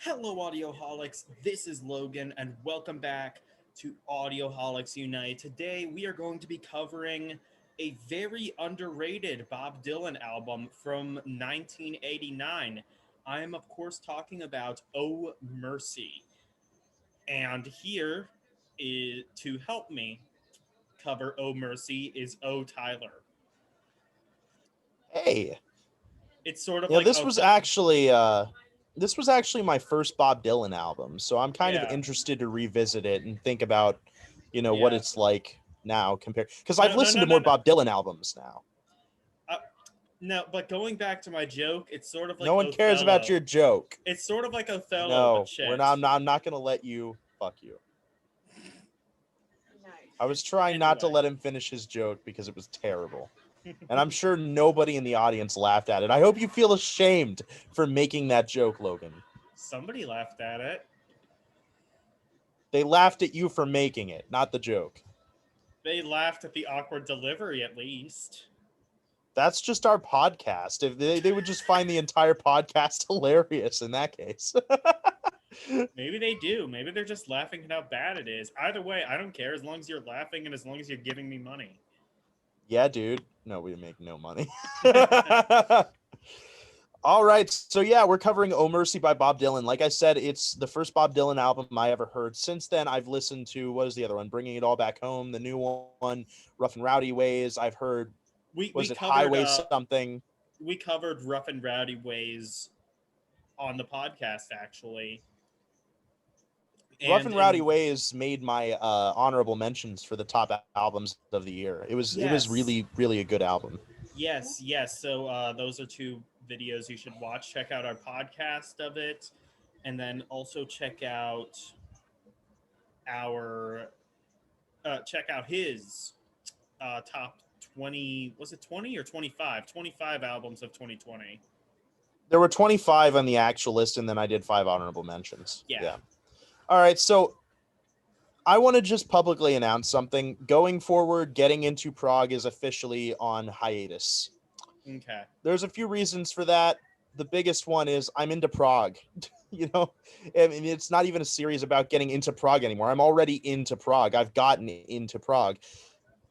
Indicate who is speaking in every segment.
Speaker 1: Hello, Audioholics. This is Logan, and welcome back to Audioholics Unite. Today, we are going to be covering a very underrated Bob Dylan album from 1989. I am, of course, talking about Oh Mercy. And here is to help me cover Oh Mercy is Oh Tyler.
Speaker 2: Hey,
Speaker 1: It's sort of
Speaker 2: you know,
Speaker 1: like
Speaker 2: this was actually this was actually my first Bob Dylan album, so I'm kind of
Speaker 1: yeah,
Speaker 2: interested to revisit it and think about, what
Speaker 1: yeah.
Speaker 2: it's like now compared because I've
Speaker 1: No, no,
Speaker 2: listened
Speaker 1: no,
Speaker 2: to
Speaker 1: no,
Speaker 2: more
Speaker 1: no.
Speaker 2: Bob Dylan albums now.
Speaker 1: Uh, no, but going back to my joke, it's sort of
Speaker 2: No
Speaker 1: like
Speaker 2: one cares about
Speaker 1: Othello.
Speaker 2: your joke.
Speaker 1: It's sort of like Othello, but
Speaker 2: No, we're not.
Speaker 1: shit.
Speaker 2: I'm not gonna let you. Fuck you. I was trying not to
Speaker 1: Anyway.
Speaker 2: let him finish his joke because it was terrible. And I'm sure nobody in the audience laughed at it. I hope you feel ashamed for making that joke, Logan.
Speaker 1: Somebody laughed at it.
Speaker 2: They laughed at you for making it, not the joke.
Speaker 1: They laughed at the awkward delivery, at least.
Speaker 2: That's just our podcast. If they would just find the entire podcast hilarious in that case.
Speaker 1: Maybe they do. Maybe they're just laughing at how bad it is. Either way, I don't care as long as you're laughing and as long as you're giving me money.
Speaker 2: Yeah, dude. No, we make no money. All right. So yeah, we're covering Oh Mercy by Bob Dylan. Like I said, it's the first Bob Dylan album I ever heard. Since then, I've listened to, what is the other one? Bringing It All Back Home, the new one, Rough and Rowdy Ways. I've heard,
Speaker 1: We
Speaker 2: was it
Speaker 1: covered
Speaker 2: Highway something?
Speaker 1: we covered Rough and Rowdy Ways on the podcast actually.
Speaker 2: Rough
Speaker 1: And
Speaker 2: and Rowdy
Speaker 1: in
Speaker 2: Ways made my honorable mentions for the top albums of the year. It was
Speaker 1: yes.
Speaker 2: really a good album.
Speaker 1: Yes, yes. So those are two videos you should watch. Check out our podcast of it, and then also our check out his top 20. Was it 20 or 25? 25 albums of 2020.
Speaker 2: There were 25 on the actual list, and then I did 5 honorable mentions.
Speaker 1: Yeah.
Speaker 2: Yeah. All right, so I want to just publicly announce something. Going forward, Getting Into Prague is officially on hiatus.
Speaker 1: Okay.
Speaker 2: There's a few reasons for that. The biggest one is I'm into Prague. I mean, it's not even a series about getting into Prague anymore. I'm already into Prague. I've gotten into Prague.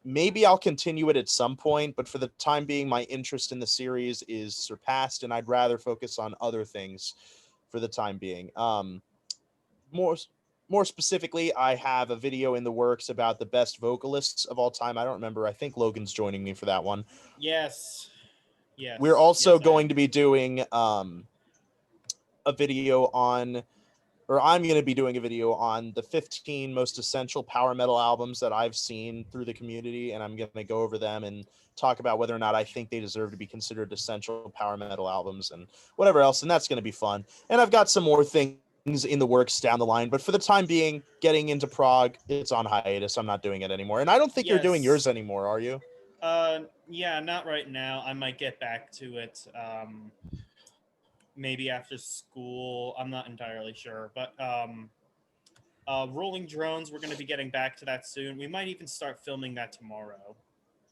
Speaker 2: Maybe I'll continue it at some point, but for the time being, my interest in the series is surpassed, and I'd rather focus on other things for the time being. More more specifically, I have a video in the works about the best vocalists of all time. I don't remember. I think Logan's joining me for that one.
Speaker 1: Yes.
Speaker 2: We're
Speaker 1: Yes.
Speaker 2: also
Speaker 1: Yes, I
Speaker 2: going
Speaker 1: am.
Speaker 2: to be doing a video on, or I'm going to be doing a video on the 15 most essential power metal albums that I've seen through the community, and I'm going to go over them and talk about whether or not I think they deserve to be considered essential power metal albums and whatever else, and that's going to be fun. And I've got some more things in the works down the line, but for the time being, Getting Into Prague, it's on hiatus. I'm not doing it anymore. And I don't think you're doing yours
Speaker 1: Yes.
Speaker 2: anymore, are you?
Speaker 1: Yeah, not right now. I might get back to it. Maybe after school. I'm not entirely sure, but Rolling Drones. We're going to be getting back to that soon. We might even start filming that tomorrow.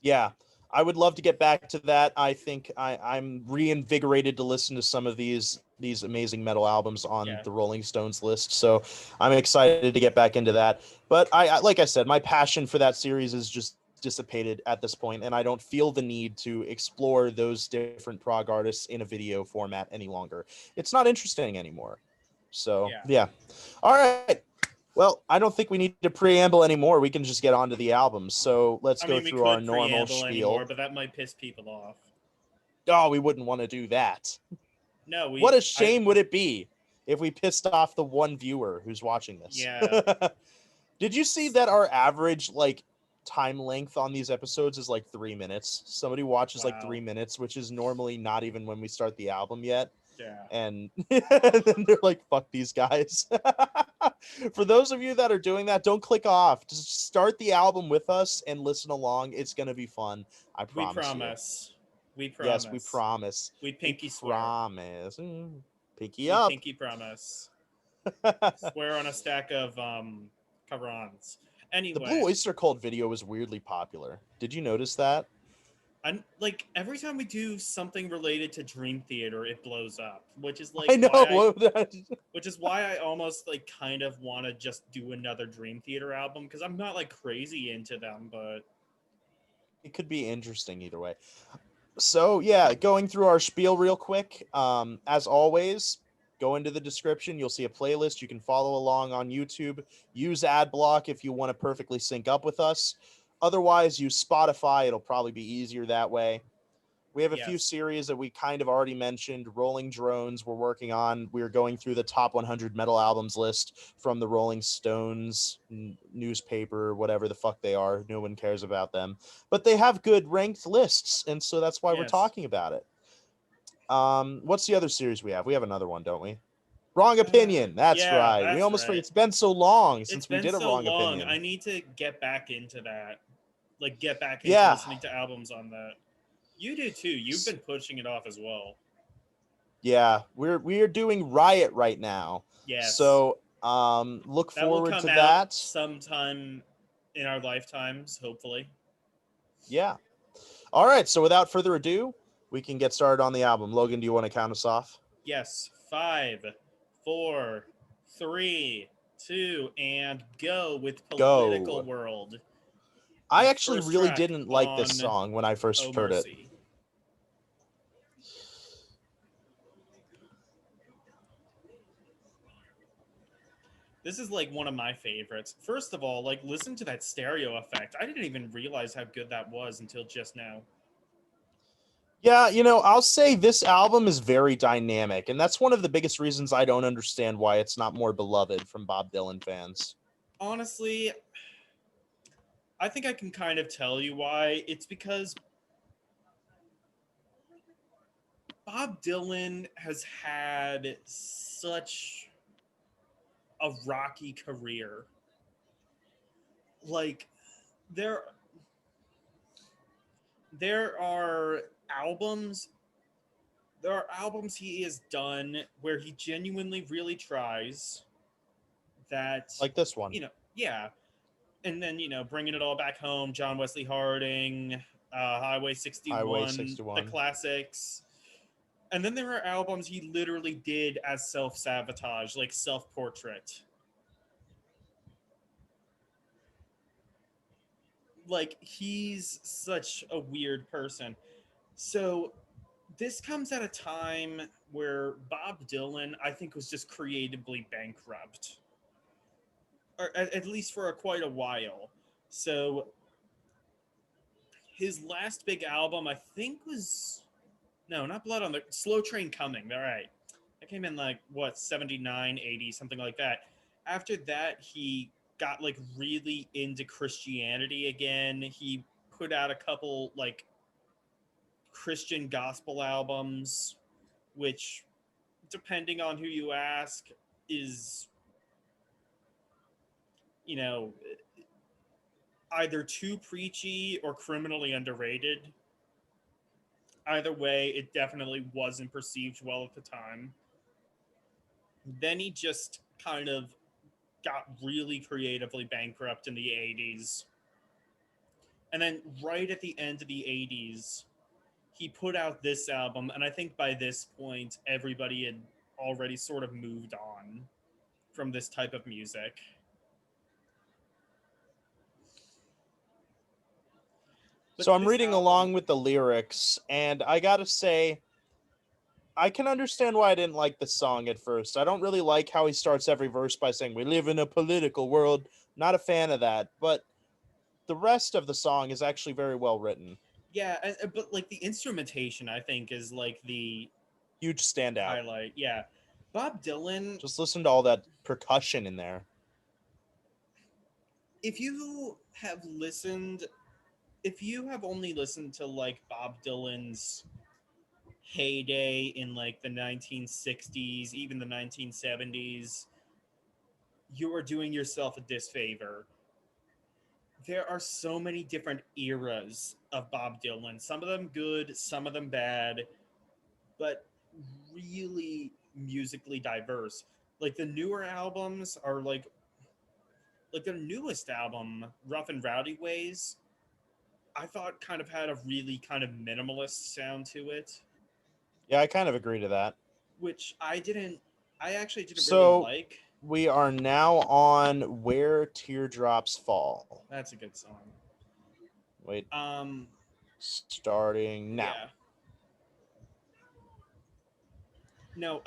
Speaker 2: Yeah, I would love to get back to that. I think I'm reinvigorated to listen to some of these amazing metal albums on
Speaker 1: Yeah.
Speaker 2: the Rolling Stones list. So I'm excited to get back into that. But I like I said, my passion for that series is just dissipated at this point, and I don't feel the need to explore those different prog artists in a video format any longer. It's not interesting anymore. So
Speaker 1: Yeah.
Speaker 2: yeah. All right. Well, I don't think we need to preamble anymore. We can just get on to the albums. So let's
Speaker 1: I
Speaker 2: go
Speaker 1: mean, we
Speaker 2: through our
Speaker 1: could
Speaker 2: normal
Speaker 1: preamble anymore,
Speaker 2: spiel.
Speaker 1: but that might piss people off.
Speaker 2: Oh, we wouldn't want to do that.
Speaker 1: No,
Speaker 2: What
Speaker 1: we.
Speaker 2: a
Speaker 1: I.
Speaker 2: shame would it be if we pissed off the one viewer who's watching this?
Speaker 1: Yeah.
Speaker 2: Did you see that our average time length on these episodes is like 3 minutes? Somebody watches like
Speaker 1: Wow.
Speaker 2: 3 minutes, which is normally not even when we start the album yet.
Speaker 1: Yeah.
Speaker 2: And then they're like, fuck these guys. For those of you that are doing that, don't click off. Just start the album with us and listen along. It's going to be fun. I
Speaker 1: We
Speaker 2: promise you.
Speaker 1: promise. We
Speaker 2: Yes, we
Speaker 1: promise.
Speaker 2: promise.
Speaker 1: We
Speaker 2: We
Speaker 1: pinky swear.
Speaker 2: promise. Pinky
Speaker 1: We
Speaker 2: up.
Speaker 1: pinky promise. Swear on a stack of coverons.
Speaker 2: The Blue
Speaker 1: Anyway,
Speaker 2: Oyster Cult video was weirdly popular. Did you notice that?
Speaker 1: I'm like every time we do something related to Dream Theater, it blows up,
Speaker 2: I know.
Speaker 1: which is why I almost like kind of want to just do another Dream Theater album because I'm not like crazy into them, but
Speaker 2: It could be interesting either way. So yeah, going through our spiel real quick. As always, go into the description. You'll see a playlist. You can follow along on YouTube. Use ad block if you want to perfectly sync up with us. Otherwise, use Spotify. It'll probably be easier that way. We have a few
Speaker 1: yes.
Speaker 2: series that we kind of already mentioned. Rolling Drones, we're working on. We're going through the top 100 metal albums list from the Rolling Stones newspaper, whatever the fuck they are. No one cares about them. But they have good ranked lists, and so that's why we're
Speaker 1: Yes.
Speaker 2: talking about it. What's the other series we have? We have another one, don't we? Wrong
Speaker 1: Uh,
Speaker 2: Opinion. That's
Speaker 1: yeah,
Speaker 2: right. We
Speaker 1: that's
Speaker 2: almost forget.
Speaker 1: right.
Speaker 2: It's been so long
Speaker 1: It's
Speaker 2: since we
Speaker 1: been
Speaker 2: did a
Speaker 1: so
Speaker 2: Wrong
Speaker 1: long.
Speaker 2: Opinion.
Speaker 1: I need to get back into that. Like get back into
Speaker 2: Yeah.
Speaker 1: listening to albums on that. You do too. You've been pushing it off as well.
Speaker 2: Yeah, we are doing Riot right now.
Speaker 1: Yes.
Speaker 2: So look
Speaker 1: That will
Speaker 2: forward
Speaker 1: come
Speaker 2: to
Speaker 1: out
Speaker 2: that.
Speaker 1: sometime in our lifetimes, hopefully.
Speaker 2: Yeah. All right, so without further ado, we can get started on the album. Logan, do you want to count us off?
Speaker 1: Yes. 5, 4, 3, 2, and go with Political
Speaker 2: Go.
Speaker 1: World.
Speaker 2: I
Speaker 1: The
Speaker 2: actually
Speaker 1: first
Speaker 2: really
Speaker 1: track
Speaker 2: didn't like this
Speaker 1: on
Speaker 2: song when I
Speaker 1: Oh
Speaker 2: first heard it.
Speaker 1: Mercy. This is like one of my favorites. First of all, like listen to that stereo effect. I didn't even realize how good that was until just now.
Speaker 2: Yeah, I'll say this album is very dynamic, and that's one of the biggest reasons I don't understand why it's not more beloved from Bob Dylan fans.
Speaker 1: Honestly, I think I can kind of tell you why. It's because Bob Dylan has had such a rocky career. Like there there are albums there are albums he has done where he genuinely really tries that,
Speaker 2: Like this one,
Speaker 1: yeah. And then, bringing it all back home, John Wesley Harding, Highway
Speaker 2: Highway
Speaker 1: 61, the
Speaker 2: 61.
Speaker 1: classics. And then there are albums he literally did as self-sabotage, like Self-Portrait. Like he's such a weird person. So this comes at a time where Bob Dylan, I think, was just creatively bankrupt, or at least for quite a while. So his last big album, I think, was no, not Blood on the Slow Train Coming. All right, that came in like what 79, 80, something like that. After that, he got like really into Christianity again. He put out a couple like Christian gospel albums, which, depending on who you ask, is, you know, either too preachy or criminally underrated. Either way, it definitely wasn't perceived well at the time. Then he just kind of got really creatively bankrupt in the 80s. And then right at the end of the 80s, he put out this album. And I think by this point, everybody had already sort of moved on from this type of music.
Speaker 2: So
Speaker 1: But
Speaker 2: I'm
Speaker 1: this
Speaker 2: reading
Speaker 1: album,
Speaker 2: along with the lyrics, and I gotta say, I can understand why I didn't like the song at first. I don't really like how he starts every verse by saying, "We live in a political world." Not a fan of that, but the rest of the song is actually very well written.
Speaker 1: yeah, but like the instrumentation, I think, is like the
Speaker 2: Huge standout.
Speaker 1: highlight. Yeah. Bob Dylan,
Speaker 2: Just listen to all that percussion in there.
Speaker 1: if you have listened, if you have only listened to like Bob Dylan's heyday in like the 1960s, even the 1970s, you are doing yourself a disfavor. There are so many different eras of Bob Dylan, some of them good, some of them bad, but really musically diverse. Like the newer albums are like the newest album, Rough and Rowdy Ways. I thought kind of had a really kind of minimalist sound to it,
Speaker 2: Yeah, I kind of agree to that.
Speaker 1: which I actually didn't really
Speaker 2: So
Speaker 1: like.
Speaker 2: we are now on Where Teardrops Fall.
Speaker 1: That's a good song.
Speaker 2: Wait,
Speaker 1: Um,
Speaker 2: starting now.
Speaker 1: yeah. No,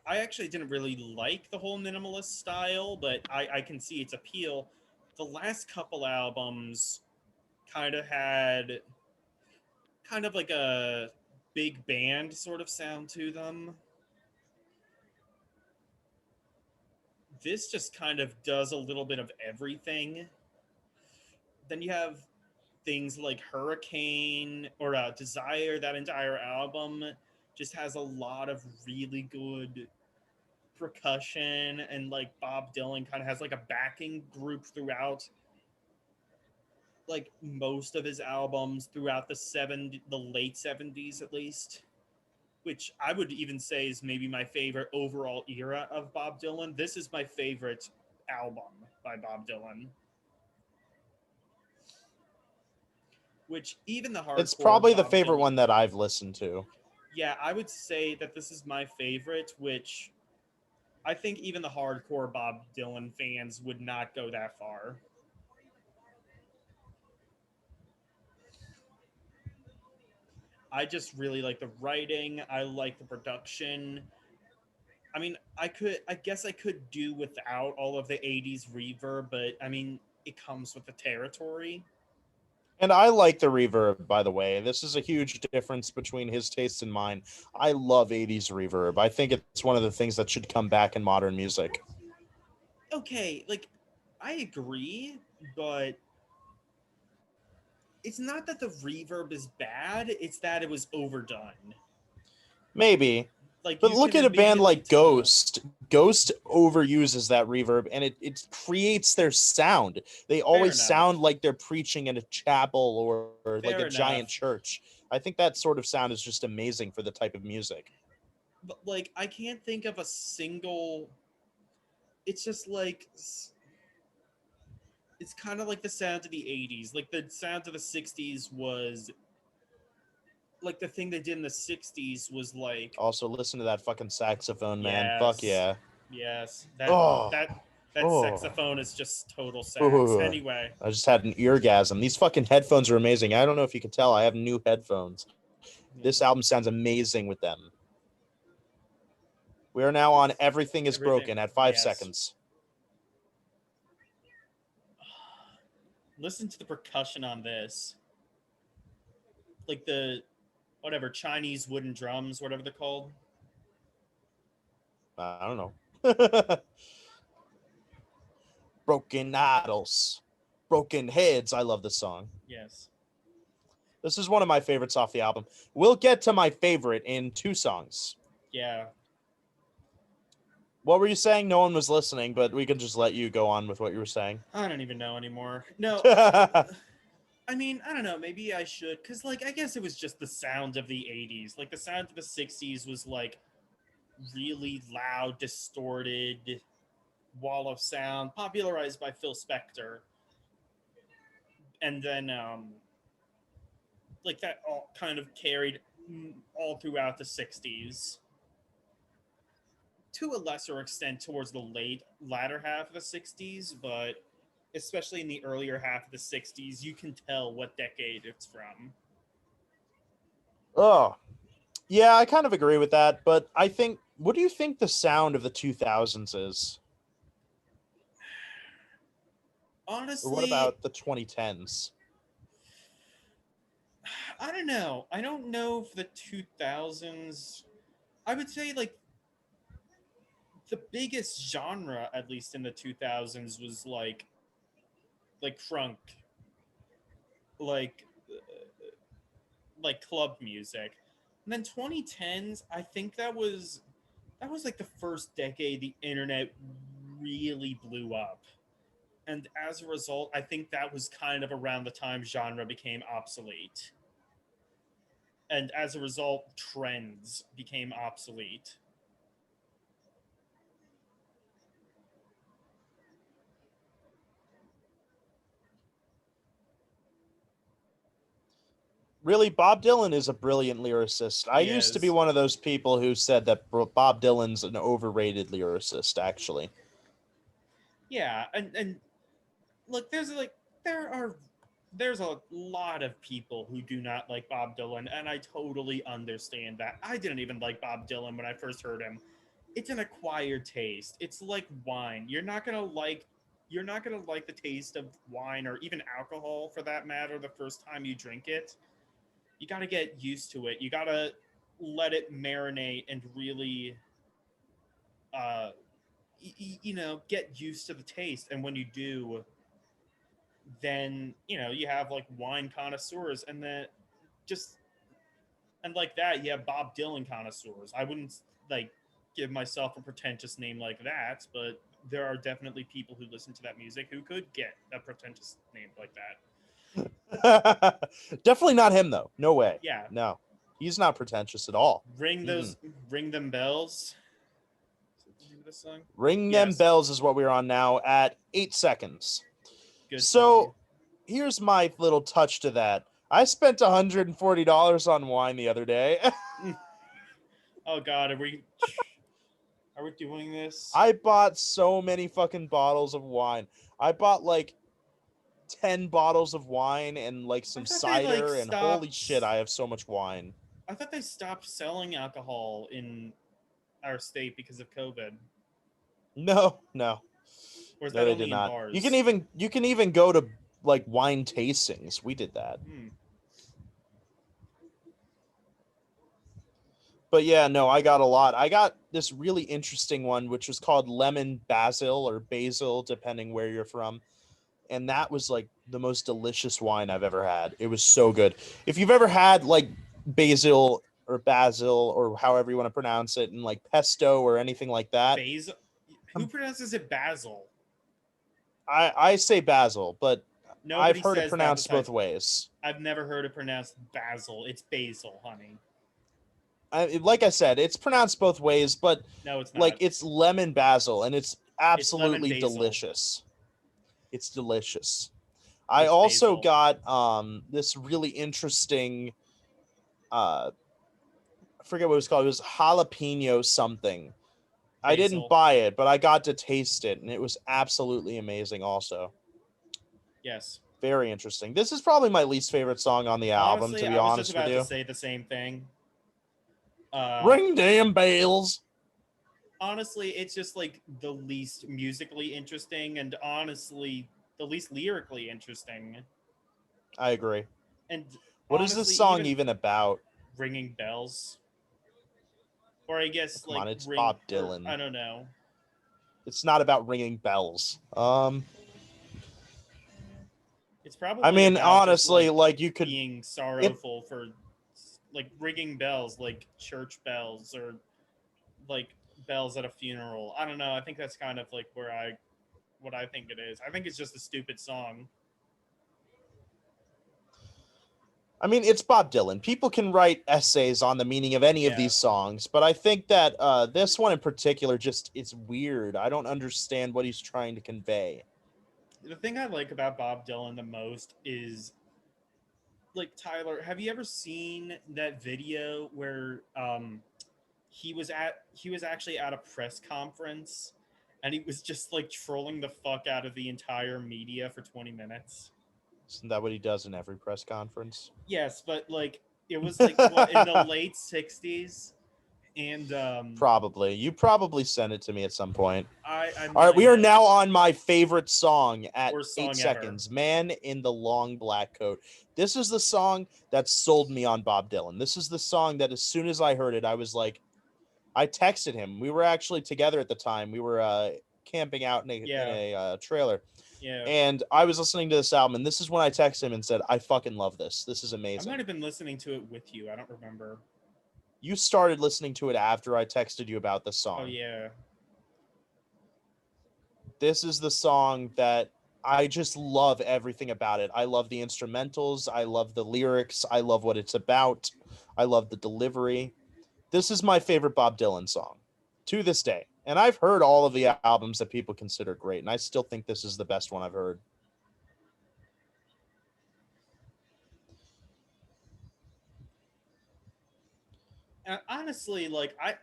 Speaker 1: I actually didn't really like the whole minimalist style, but I can see its appeal. The last couple albums kind of had kind of like a big band sort of sound to them. This just kind of does a little bit of everything. Then you have things like Hurricane or Desire, that entire album just has a lot of really good percussion, and like Bob Dylan kind of has like a backing group throughout like most of his albums throughout the late 70s at least, which I would even say is maybe my favorite overall era of Bob Dylan. This is my favorite album by Bob Dylan, which even the
Speaker 2: It's
Speaker 1: hardcore
Speaker 2: probably the
Speaker 1: Bob
Speaker 2: favorite one
Speaker 1: Dylan,
Speaker 2: that I've listened to.
Speaker 1: yeah, I would say that this is my favorite, which I think even the hardcore Bob Dylan fans would not go that far. I just really like the writing. I like the production. I mean, I guess I could do without all of the 80s reverb, but I mean, it comes with the territory.
Speaker 2: And I like the reverb, by the way. This is a huge difference between his tastes and mine. I love 80s reverb. I think it's one of the things that should come back in modern music.
Speaker 1: Okay, like, I agree, but it's not that the reverb is bad, it's that it was overdone.
Speaker 2: Maybe.
Speaker 1: Like,
Speaker 2: But
Speaker 1: you
Speaker 2: look
Speaker 1: can
Speaker 2: at a band
Speaker 1: immediately
Speaker 2: like
Speaker 1: tell.
Speaker 2: Ghost. Ghost overuses that reverb and it creates their sound. They
Speaker 1: Fair
Speaker 2: always
Speaker 1: enough.
Speaker 2: sound like they're preaching in a chapel or like a
Speaker 1: Fair
Speaker 2: giant
Speaker 1: enough.
Speaker 2: church. I think that sort of sound is just amazing for the type of music.
Speaker 1: But, like, I can't think of a single. It's just like. It's kind of like the sound of the 80s. Like, the sound of the 60s was like the thing they did in the 60s was like,
Speaker 2: Also, listen to that fucking saxophone, man. Fuck
Speaker 1: yes,
Speaker 2: yeah.
Speaker 1: yes,
Speaker 2: Oh,
Speaker 1: that
Speaker 2: oh,
Speaker 1: saxophone is just total sax.
Speaker 2: oh.
Speaker 1: Anyway,
Speaker 2: I just had an eargasm. These fucking headphones are amazing. I don't know if you can tell. I have new headphones.
Speaker 1: yeah,
Speaker 2: This album sounds amazing with them. We are now on Everything is
Speaker 1: everything,
Speaker 2: Broken at 5
Speaker 1: yes.
Speaker 2: seconds.
Speaker 1: Listen to the percussion on this, like the whatever Chinese wooden drums, whatever they're called.
Speaker 2: I don't know. Broken Idols. Broken Heads. I love this song.
Speaker 1: Yes,
Speaker 2: This is one of my favorites off the album. We'll get to my favorite in 2 songs.
Speaker 1: yeah.
Speaker 2: What were you saying? No one was listening, but we can just let you go on with what you were saying.
Speaker 1: I don't even know anymore. No, I mean, I don't know. Maybe I should, because like I guess it was just the sound of the 80s. Like the sound of the 60s was like really loud, distorted wall of sound, popularized by Phil Spector, and then like that all kind of carried all throughout the 60s, to a lesser extent towards the latter half of the 60s, but especially in the earlier half of the 60s, you can tell what decade it's from.
Speaker 2: Oh, yeah, I kind of agree with that, but I think, what do you think the sound of the 2000s is? Or what
Speaker 1: Honestly,
Speaker 2: about the 2010s?
Speaker 1: I don't know. I don't know if the 2000s. I would say like the biggest genre, at least in the 2000s, was like crunk, like like club music. And then 2010s, I think that was like the first decade the internet really blew up. And as a result, I think that was kind of around the time genre became obsolete. And as a result, trends became obsolete.
Speaker 2: Really, Bob Dylan is a brilliant lyricist. I
Speaker 1: He
Speaker 2: used to be
Speaker 1: is.
Speaker 2: one of those people who said that Bob Dylan's an overrated lyricist, actually.
Speaker 1: Yeah, and look, there are there's a lot of people who do not like Bob Dylan, and I totally understand that. I didn't even like Bob Dylan when I first heard him. It's an acquired taste. It's like wine. You're not gonna like the taste of wine or even alcohol for that matter the first time you drink it. You gotta get used to it. You gotta let it marinate and really uh get used to the taste. And when you do, then you have like wine connoisseurs, and then just and like that you have Bob Dylan connoisseurs. I wouldn't like give myself a pretentious name like that, but there are definitely people who listen to that music who could get a pretentious name like that.
Speaker 2: Definitely not him, though. No way.
Speaker 1: Yeah.
Speaker 2: No, he's not pretentious at all.
Speaker 1: ring
Speaker 2: Mm-mm.
Speaker 1: those ring them bells. Is that the name of this song?
Speaker 2: Ring Them
Speaker 1: Yes.
Speaker 2: Bells is what we're on now at 8 seconds.
Speaker 1: Good song.
Speaker 2: So here's my little touch to that. I spent $140 on wine the other day.
Speaker 1: Oh god, are we doing this?
Speaker 2: I bought so many fucking bottles of wine. I bought like 10 bottles of wine and like
Speaker 1: I
Speaker 2: some
Speaker 1: thought they like
Speaker 2: cider, and holy
Speaker 1: stopped
Speaker 2: shit, I have so much wine.
Speaker 1: I thought they stopped selling alcohol in our state because of COVID.
Speaker 2: No, no.
Speaker 1: Or is
Speaker 2: No,
Speaker 1: that
Speaker 2: they
Speaker 1: only
Speaker 2: did
Speaker 1: in
Speaker 2: not.
Speaker 1: bars?
Speaker 2: You can even go to like wine tastings. We did that.
Speaker 1: Hmm.
Speaker 2: But yeah, no, I got a lot. I got this really interesting one, which was called lemon basil or basil, depending where you're from. And that was like the most delicious wine I've ever had. It was so good. If you've ever had like basil or however you want to pronounce it, and like pesto or anything like that,
Speaker 1: Basil. Who pronounces it basil?
Speaker 2: I say basil, but I've
Speaker 1: Nobody
Speaker 2: heard it
Speaker 1: says that
Speaker 2: pronounced both
Speaker 1: besides.
Speaker 2: ways.
Speaker 1: I've never heard it pronounced basil. It's basil, honey.
Speaker 2: Like I said, it's pronounced both ways, but
Speaker 1: No, it's
Speaker 2: like
Speaker 1: not.
Speaker 2: it's lemon basil, and it's
Speaker 1: It's lemon
Speaker 2: absolutely
Speaker 1: basil.
Speaker 2: delicious. It's delicious. I
Speaker 1: It's
Speaker 2: also
Speaker 1: basil.
Speaker 2: got this really interesting I forget what it was called. It was jalapeno something. I didn't
Speaker 1: Basil.
Speaker 2: buy it, but I got to taste it, and it was absolutely amazing also.
Speaker 1: Yes.
Speaker 2: Very interesting. This is probably my least favorite song on the album,
Speaker 1: Honestly,
Speaker 2: to be
Speaker 1: I was just
Speaker 2: honest with
Speaker 1: about to
Speaker 2: you.
Speaker 1: say the same thing. Uh,
Speaker 2: Ring damn bells.
Speaker 1: Honestly, it's just like the least musically interesting, and honestly, the least lyrically interesting.
Speaker 2: I agree.
Speaker 1: And
Speaker 2: What is this
Speaker 1: honestly,
Speaker 2: song
Speaker 1: even
Speaker 2: even about?
Speaker 1: ringing bells, or I
Speaker 2: Oh,
Speaker 1: guess
Speaker 2: come
Speaker 1: like
Speaker 2: on, it's
Speaker 1: ring,
Speaker 2: Bob
Speaker 1: or
Speaker 2: Dylan.
Speaker 1: I don't know.
Speaker 2: It's not about ringing bells.
Speaker 1: It's
Speaker 2: I
Speaker 1: probably
Speaker 2: mean,
Speaker 1: about just
Speaker 2: honestly,
Speaker 1: like
Speaker 2: like you could
Speaker 1: being
Speaker 2: it
Speaker 1: sorrowful for like ringing bells, like church bells or like bells at a funeral. I don't know. I think that's kind of like what I think it is. I think it's just a stupid song.
Speaker 2: I mean, it's Bob Dylan. People can write essays on the meaning of any of
Speaker 1: Yeah.
Speaker 2: these songs, but I think that this one in particular just it's weird. I don't understand what he's trying to convey.
Speaker 1: The thing I like about Bob Dylan the most is like Tyler, have you ever seen that video where he was actually at a press conference and he was just like trolling the fuck out of the entire media for 20 minutes?
Speaker 2: Isn't that what he does in every press conference?
Speaker 1: Yes, but like it was like what in the late 60s, and
Speaker 2: Probably. You probably sent it to me at some point.
Speaker 1: I
Speaker 2: All right, we
Speaker 1: might
Speaker 2: are
Speaker 1: have.
Speaker 2: now on my favorite song at
Speaker 1: Worst
Speaker 2: 8
Speaker 1: song ever.
Speaker 2: seconds. Man in the Long Black Coat. This is the song that sold me on Bob Dylan. This is the song that as soon as I heard it, I was like, I texted him. We were actually together at the time. We were camping out in
Speaker 1: Yeah,
Speaker 2: a trailer.
Speaker 1: yeah.
Speaker 2: And I was listening to this album, and this is when I texted him and said, I fucking love this. This is
Speaker 1: I might
Speaker 2: amazing.
Speaker 1: have been listening to it with you. I don't remember.
Speaker 2: You started listening to it after I texted you about this
Speaker 1: Oh
Speaker 2: song.
Speaker 1: yeah.
Speaker 2: This is the song that I just love everything about it. I love the instrumentals. I love the lyrics. I love what it's about. I love the delivery. This is my favorite Bob Dylan song to this day. And I've heard all of the albums that people consider great, and I still think this is the best one I've heard.
Speaker 1: Honestly, like I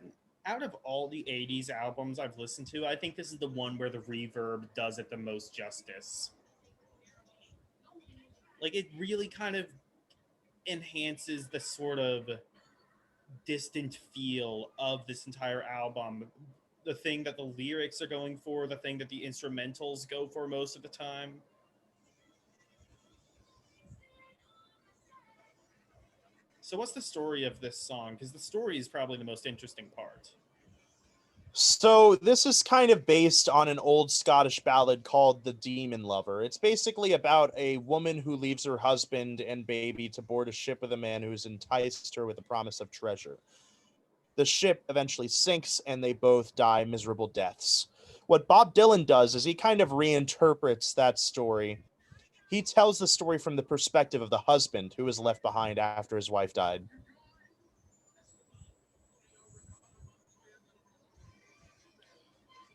Speaker 1: out of all the 80s albums I've listened to, I think this is the one where the reverb does it the most justice. Like it really kind of enhances the sort of distant feel of this entire album. The thing that the lyrics are going for, the thing that the instrumentals go for most of the time. So, what's the story of this song? Because the story is probably the most interesting part.
Speaker 2: So this is kind of based on an old Scottish ballad called The Demon Lover. It's basically about a woman who leaves her husband and baby to board a ship with a man who's enticed her with the promise of treasure. The ship eventually sinks and they both die miserable deaths. What Bob Dylan does is he kind of reinterprets that story. He tells the story from the perspective of the husband who was left behind after his wife died.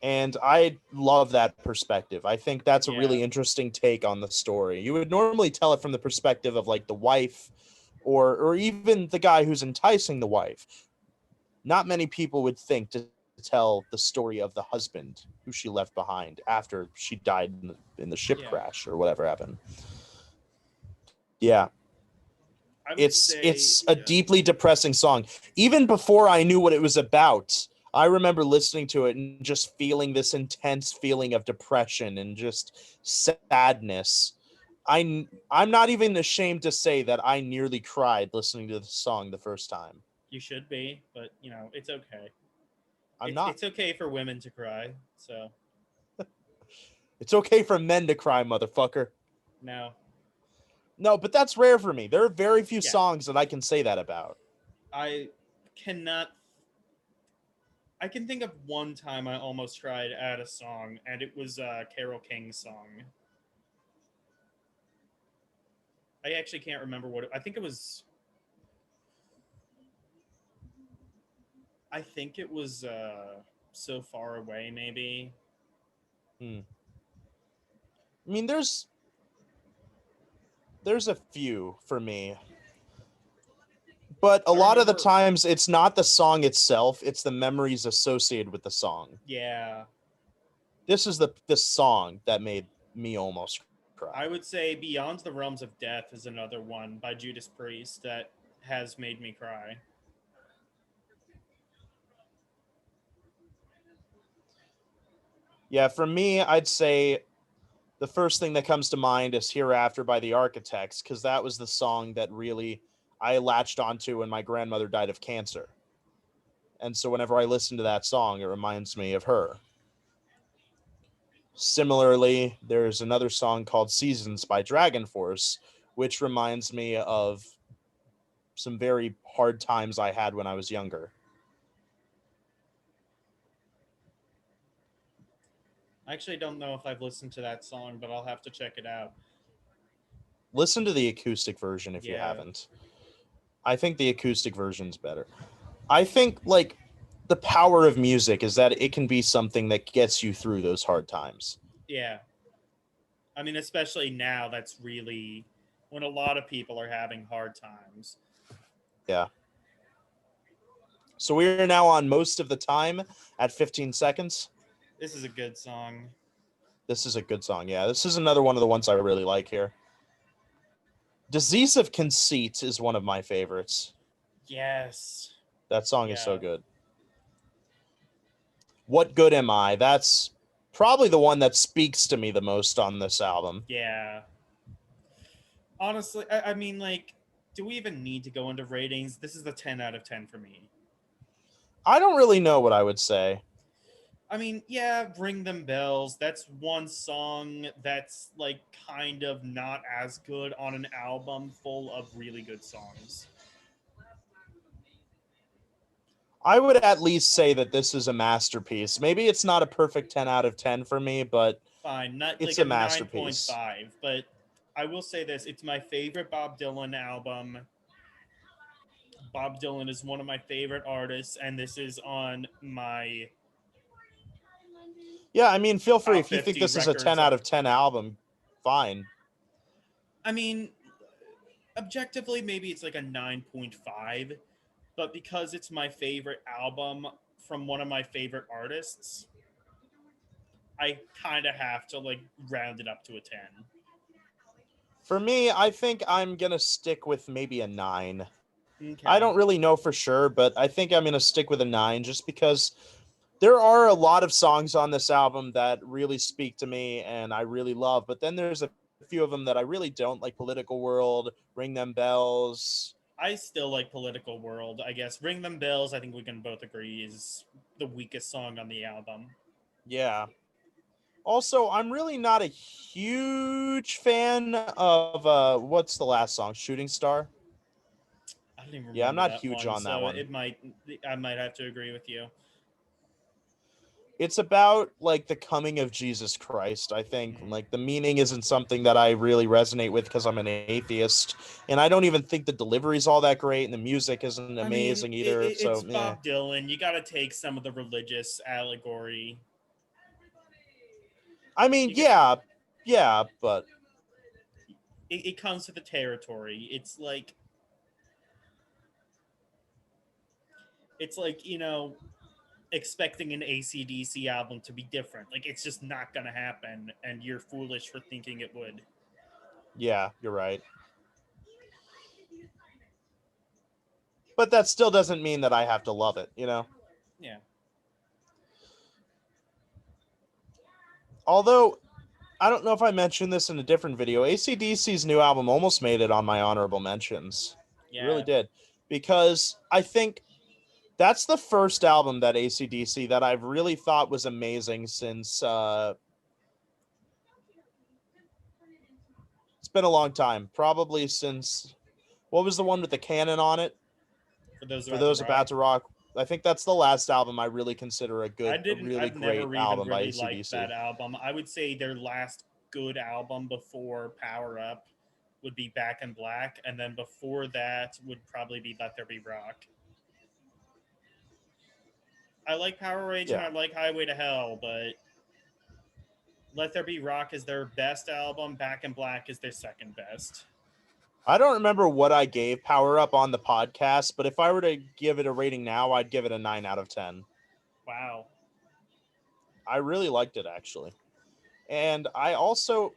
Speaker 2: And I love that perspective. I think that's a
Speaker 1: Yeah.
Speaker 2: really interesting take on the story. You would normally tell it from the perspective of like the wife or even the guy who's enticing the wife. Not many people would think to tell the story of the husband who she left behind after she died in the ship
Speaker 1: Yeah.
Speaker 2: crash or whatever happened. Yeah,
Speaker 1: I would
Speaker 2: it's
Speaker 1: say,
Speaker 2: a
Speaker 1: yeah.
Speaker 2: deeply depressing song. Even before I knew what it was about, I remember listening to it and just feeling this intense feeling of depression and just sadness. I'm not even ashamed to say that I nearly cried listening to the song the first time.
Speaker 1: You should be, but you know, it's okay.
Speaker 2: I'm
Speaker 1: It's
Speaker 2: not.
Speaker 1: it's okay for women to cry. So
Speaker 2: It's okay for men to cry, motherfucker.
Speaker 1: no,
Speaker 2: No, but that's rare for me. There are very few
Speaker 1: yeah,
Speaker 2: songs that I can say that about.
Speaker 1: I cannot. I can think of one time I almost cried at a song, and it was Carole King's song. I actually can't remember what I think it was. I think it was "So Far Away," maybe.
Speaker 2: Hmm. I mean, there's a few for me, but a
Speaker 1: I
Speaker 2: lot of the
Speaker 1: remember.
Speaker 2: times it's not the song itself, it's the memories associated with the song.
Speaker 1: Yeah,
Speaker 2: This is the song that made me almost cry.
Speaker 1: I would say "Beyond the Realms of Death" is another one by Judas Priest that has made me cry.
Speaker 2: Yeah, for me, I'd say the first thing that comes to mind is Hereafter by the Architects, because that was the song that really I latched onto when my grandmother died of cancer. And so whenever I listen to that song, it reminds me of her. Similarly, there's another song called Seasons by Dragon Force, which reminds me of some very hard times I had when I was younger.
Speaker 1: I actually don't know if I've listened to that song, but I'll have to check it out.
Speaker 2: Listen to the acoustic version if you
Speaker 1: Yeah,
Speaker 2: haven't. I think the acoustic version's better. I think like the power of music is that it can be something that gets you through those hard times.
Speaker 1: yeah. I mean, especially now, that's really when a lot of people are having hard times.
Speaker 2: Yeah. So we are now on most of the time at 15 seconds.
Speaker 1: This is a good song.
Speaker 2: This is a good song. Yeah, this is another one of the ones I really like here. Disease of Conceit is one of my favorites.
Speaker 1: Yes.
Speaker 2: That song is so
Speaker 1: Yeah.
Speaker 2: good. What Good Am I? That's probably the one that speaks to me the most on this album.
Speaker 1: Yeah. Honestly, I mean, like, do we even need to go into ratings? This is a 10 out of 10 for me.
Speaker 2: I don't really know what I would say.
Speaker 1: I mean, yeah, Ring Them Bells. That's one song that's, like, kind of not as good on an album full of really good songs.
Speaker 2: I would at least say that this is a masterpiece. Maybe it's not a perfect 10 out of 10 for me, but
Speaker 1: Fine, not like
Speaker 2: it's
Speaker 1: a
Speaker 2: a masterpiece.
Speaker 1: 9.5, but I will say this, it's my favorite Bob Dylan album. Bob Dylan is one of my favorite artists, and this is on my
Speaker 2: Yeah, I mean, feel free.
Speaker 1: top
Speaker 2: If you think
Speaker 1: 50
Speaker 2: this is a
Speaker 1: records
Speaker 2: 10 out
Speaker 1: of.
Speaker 2: of 10 album, fine.
Speaker 1: I mean, objectively, maybe it's like a 9.5, but because it's my favorite album from one of my favorite artists, I kind of have to like round it up to a 10.
Speaker 2: For me, I think I'm gonna stick with maybe a 9. I
Speaker 1: Okay.
Speaker 2: don't really know for sure, but I think I'm gonna stick with a 9 just because there are a lot of songs on this album that really speak to me and I really love, but then there's a few of them that I really don't, like Political World, Ring Them Bells.
Speaker 1: I still like Political World. I guess Ring Them Bells, I think we can both agree, is the weakest song on the album.
Speaker 2: Yeah. Also, I'm really not a huge fan of what's the last song? Shooting Star?
Speaker 1: I don't even
Speaker 2: Yeah, I'm
Speaker 1: remember
Speaker 2: not
Speaker 1: that
Speaker 2: huge
Speaker 1: one,
Speaker 2: on that
Speaker 1: so
Speaker 2: one.
Speaker 1: it might I might have to agree with you.
Speaker 2: It's about like the coming of Jesus Christ, I think.
Speaker 1: Mm.
Speaker 2: Like the meaning isn't something that I really resonate with because I'm an atheist, and I don't even think the delivery's all that great, and the music isn't
Speaker 1: I mean,
Speaker 2: amazing either. So,
Speaker 1: it's
Speaker 2: yeah.
Speaker 1: Bob Dylan. You got to take some of the religious allegory.
Speaker 2: I mean,
Speaker 1: You got,
Speaker 2: yeah, but
Speaker 1: it comes with the territory. It's like expecting an ACDC album to be different. Like it's just not gonna happen, and you're foolish for thinking it would.
Speaker 2: yeah, you're right. But that still doesn't mean that I have to love it, you know?
Speaker 1: Yeah,
Speaker 2: Although, I don't know if I mentioned this in a different video. AC/DC's new album almost made it on my honorable mentions. It really
Speaker 1: yeah.
Speaker 2: did. Because I think that's the first album that AC/DC that I've really thought was amazing since it's been a long time. Probably since what was the one with the cannon on it?
Speaker 1: For those
Speaker 2: For
Speaker 1: about to
Speaker 2: those
Speaker 1: rock,
Speaker 2: about to rock. I think that's the last album I really consider
Speaker 1: I
Speaker 2: a
Speaker 1: didn't.
Speaker 2: really
Speaker 1: I've
Speaker 2: great
Speaker 1: never even
Speaker 2: album by
Speaker 1: really liked
Speaker 2: AC/DC.
Speaker 1: that album. I would say their last good album before Power Up would be Back in Black, and then before that would probably be Let There Be Rock. I like Power Rage and
Speaker 2: Yeah.
Speaker 1: I like Highway to Hell, but Let There Be Rock is their best album. Back in Black is their second best.
Speaker 2: I don't remember what I gave Power Up on the podcast, but if I were to give it a rating now, I'd give it a 9 out of 10.
Speaker 1: Wow.
Speaker 2: I really liked it actually. And I also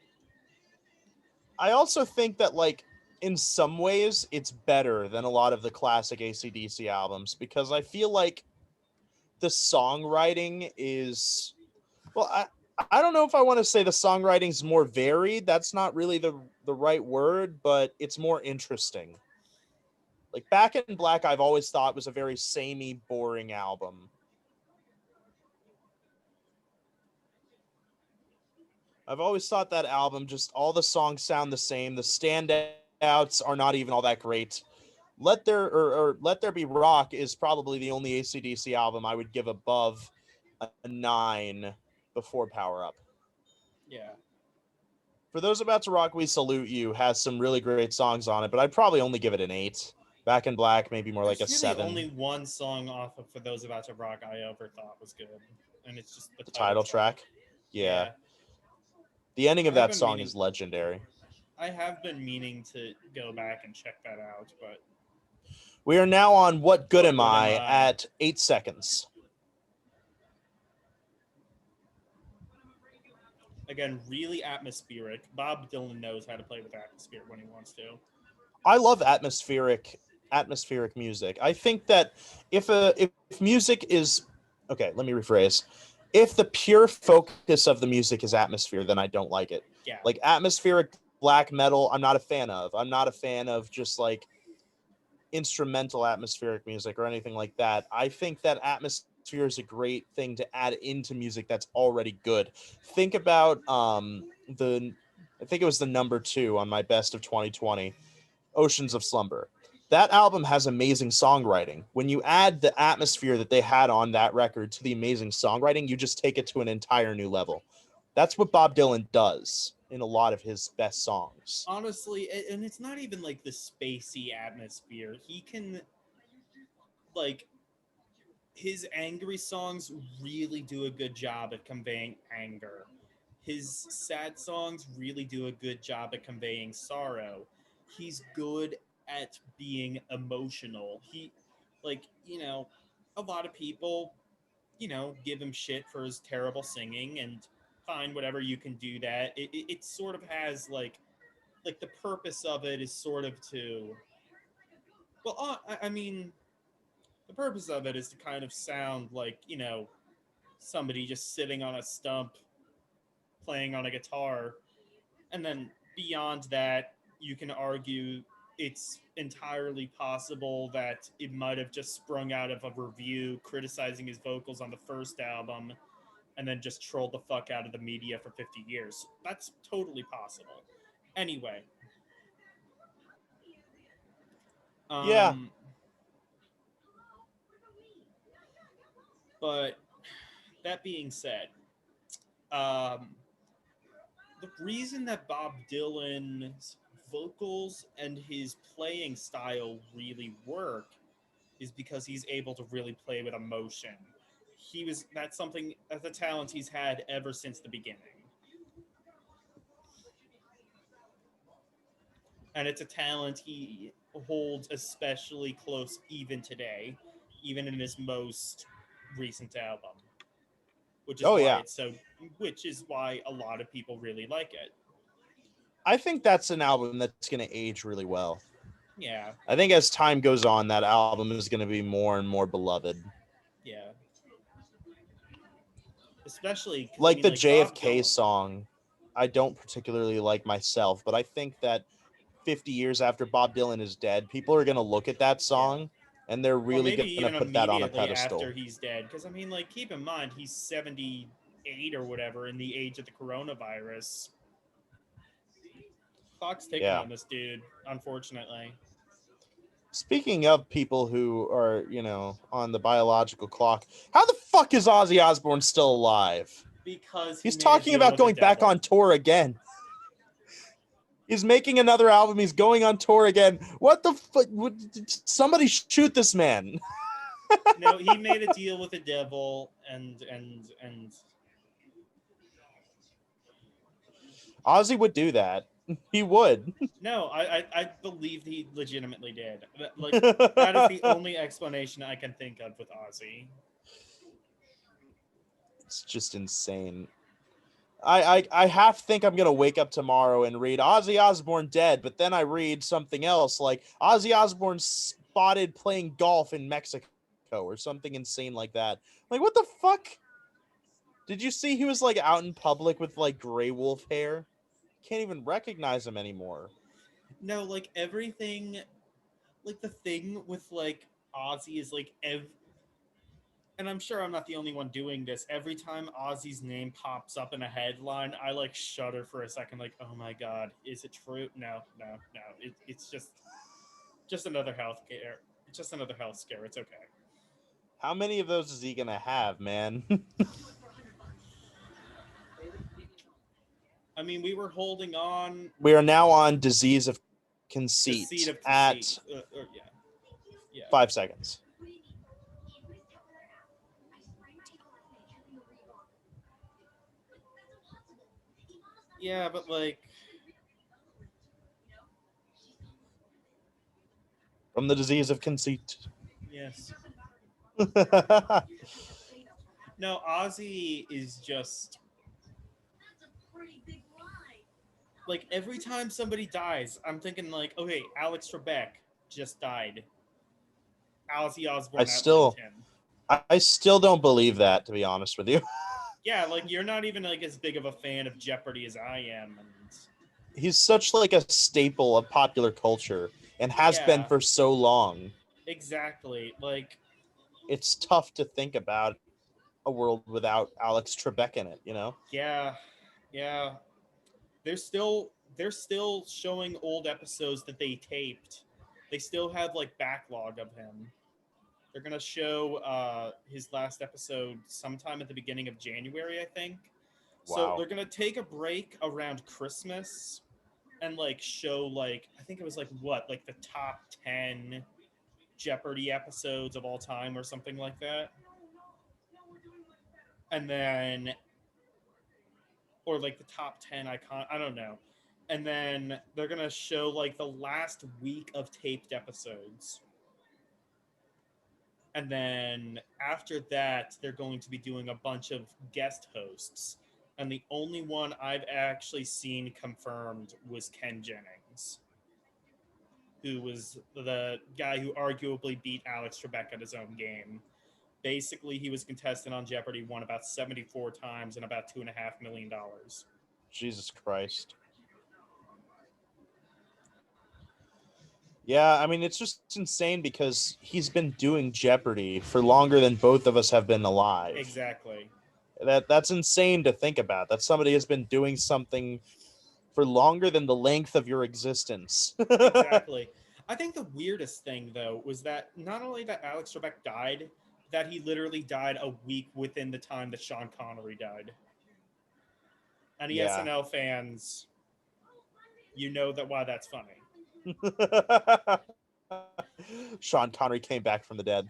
Speaker 2: think that like in some ways it's better than a lot of the classic AC/DC albums because I feel like the songwriting is well I don't know if I want to say the songwriting's more varied. That's not really the right word, but it's more interesting. Like Back in Black I've always thought was a very samey, boring album. I've always thought that album just all the songs sound the same. The standouts are not even all that great. Let There Be Rock is probably the only AC/DC album I would give above a 9 before Power Up.
Speaker 1: Yeah.
Speaker 2: For Those About to Rock, We Salute You has some really great songs on it, but I'd probably only give it an 8. Back in Black, maybe more like a
Speaker 1: There's really
Speaker 2: 7.
Speaker 1: only one song off of For Those About to Rock I ever thought was good, and it's just the
Speaker 2: The
Speaker 1: title
Speaker 2: title
Speaker 1: track.
Speaker 2: track. Yeah.
Speaker 1: Yeah.
Speaker 2: The ending of
Speaker 1: I've
Speaker 2: that
Speaker 1: been
Speaker 2: song
Speaker 1: meaning
Speaker 2: is legendary.
Speaker 1: I have been meaning to go back and check that out, but
Speaker 2: We are now on What Good
Speaker 1: what
Speaker 2: Am
Speaker 1: good am
Speaker 2: I
Speaker 1: I?
Speaker 2: at 8 seconds.
Speaker 1: Again, really atmospheric. Bob Dylan knows how to play with atmosphere when he wants to.
Speaker 2: I love atmospheric music. I think that if music is okay, let me rephrase. If the pure focus of the music is atmosphere, then I don't like it.
Speaker 1: Yeah.
Speaker 2: Like atmospheric black metal, I'm not a fan of. I'm not a fan of just like instrumental atmospheric music or anything like that. I think that atmosphere is a great thing to add into music that's already good. Think about the I think it was the number 2 on my best of 2020, Oceans of Slumber. That album has amazing songwriting. When you add the atmosphere that they had on that record to the amazing songwriting, you just take it to an entire new level. That's what Bob Dylan does in a lot of his best songs.
Speaker 1: Honestly, and it's not even like the spacey atmosphere. He can like his angry songs really do a good job at conveying anger. His sad songs really do a good job at conveying sorrow. He's good at being emotional. Like, a lot of people, give him shit for his terrible singing, and fine, whatever, you can do that. It sort of has like the purpose of it is sort of to, well, I mean, the purpose of it is to kind of sound like, somebody just sitting on a stump playing on a guitar. And then beyond that, you can argue it's entirely possible that it might have just sprung out of a review criticizing his vocals on the first album and then just trolled the fuck out of the media for 50 years. That's totally possible. Anyway,
Speaker 2: Yeah.
Speaker 1: um, but that being said, um, the reason that Bob Dylan's vocals and his playing style really work is because he's able to really play with emotion. That's a talent he's had ever since the beginning. And it's a talent he holds especially close even today, even in his most recent album, which is
Speaker 2: Oh
Speaker 1: why
Speaker 2: yeah.
Speaker 1: it's so which is why a lot of people really like it.
Speaker 2: I think that's an album that's going to age really well.
Speaker 1: Yeah,
Speaker 2: I think as time goes on, that album is going to be more and more beloved.
Speaker 1: yeah. Especially because
Speaker 2: Like the
Speaker 1: like Bob
Speaker 2: JFK
Speaker 1: Dylan.
Speaker 2: song, I don't particularly like myself, but I think that 50 years after Bob Dylan is dead, people are going to look at that
Speaker 1: Yeah.
Speaker 2: song and they're
Speaker 1: Well,
Speaker 2: really
Speaker 1: maybe
Speaker 2: going to
Speaker 1: even
Speaker 2: put that on a
Speaker 1: immediately after
Speaker 2: pedestal.
Speaker 1: he's dead. Because like, keep in mind he's 78 or whatever in the age of the coronavirus. Clock's ticking
Speaker 2: Yeah.
Speaker 1: on this dude, unfortunately.
Speaker 2: Speaking of people who are, on the biological clock, how the fuck is Ozzy Osbourne still alive?
Speaker 1: Because he
Speaker 2: He's
Speaker 1: made a
Speaker 2: talking
Speaker 1: deal
Speaker 2: about
Speaker 1: with the
Speaker 2: going back
Speaker 1: devil.
Speaker 2: on tour again. He's making another album. He's going on tour again. What the fuck? Somebody shoot this man.
Speaker 1: No, he made a deal with the devil, and
Speaker 2: Ozzy would do that. He would.
Speaker 1: no, I believe he legitimately did. Like, that is the only explanation I can think of with Ozzy.
Speaker 2: It's just insane. I half think I'm gonna wake up tomorrow and read Ozzy Osbourne dead, but then I read something else like Ozzy Osbourne spotted playing golf in Mexico or something insane like that. Like, what the fuck? Did you see he was like out in public with like gray wolf hair? Can't even recognize him anymore.
Speaker 1: No, like everything, like the thing with like Ozzy is like and I'm sure I'm not the only one doing this. Every time Ozzy's name pops up in a headline, I like shudder for a second, like, oh my god, is it true? No, no, no. It's just another health care. It's just another health scare. It's okay.
Speaker 2: How many of those is he gonna have, man?
Speaker 1: I mean, we were holding on
Speaker 2: We are now on Disease of
Speaker 1: the seat
Speaker 2: Conceit
Speaker 1: of conceit.
Speaker 2: at
Speaker 1: Yeah, yeah,
Speaker 2: 5 seconds.
Speaker 1: yeah. But like,
Speaker 2: From the Disease of Conceit.
Speaker 1: yes, no. Ozzy is just like every time somebody dies, I'm thinking like, okay, Alex Trebek just died. Ozzy
Speaker 2: I
Speaker 1: Osbourne outlived
Speaker 2: still
Speaker 1: him.
Speaker 2: I still don't believe that, to be honest with you.
Speaker 1: Yeah, like you're not even like as big of a fan of Jeopardy as I am, and
Speaker 2: He's such like a staple of popular culture and has been
Speaker 1: yeah,
Speaker 2: for so long.
Speaker 1: exactly. Like,
Speaker 2: It's tough to think about a world without Alex Trebek in it.
Speaker 1: yeah, yeah. They're still showing old episodes that they taped. They still have like backlog of him. They're gonna show his last episode sometime at the beginning of January, I think. So
Speaker 2: Wow.
Speaker 1: they're gonna take a break around Christmas and like show like I think it was like what like the top 10 Jeopardy episodes of all time or something like that. And then or like the top 10 icon I don't know. And then they're going to show like the last week of taped episodes. And then after that, they're going to be doing a bunch of guest hosts. And the only one I've actually seen confirmed was Ken Jennings, who was the guy who arguably beat Alex Trebek at his own game. Basically, he was contestant on Jeopardy, won about 74 times and about $2.5 million.
Speaker 2: Jesus Christ. Yeah, I mean, it's just insane because he's been doing Jeopardy for longer than both of us have been alive.
Speaker 1: Exactly.
Speaker 2: That's insane to think about. That somebody has been doing something for longer than the length of your existence.
Speaker 1: Exactly. I think the weirdest thing though was that not only that Alex Trebek died, that he literally died a week within the time that Sean Connery died. Any
Speaker 2: Yeah.
Speaker 1: SNL fans, you know that why that's funny.
Speaker 2: Sean Connery came back from the dead.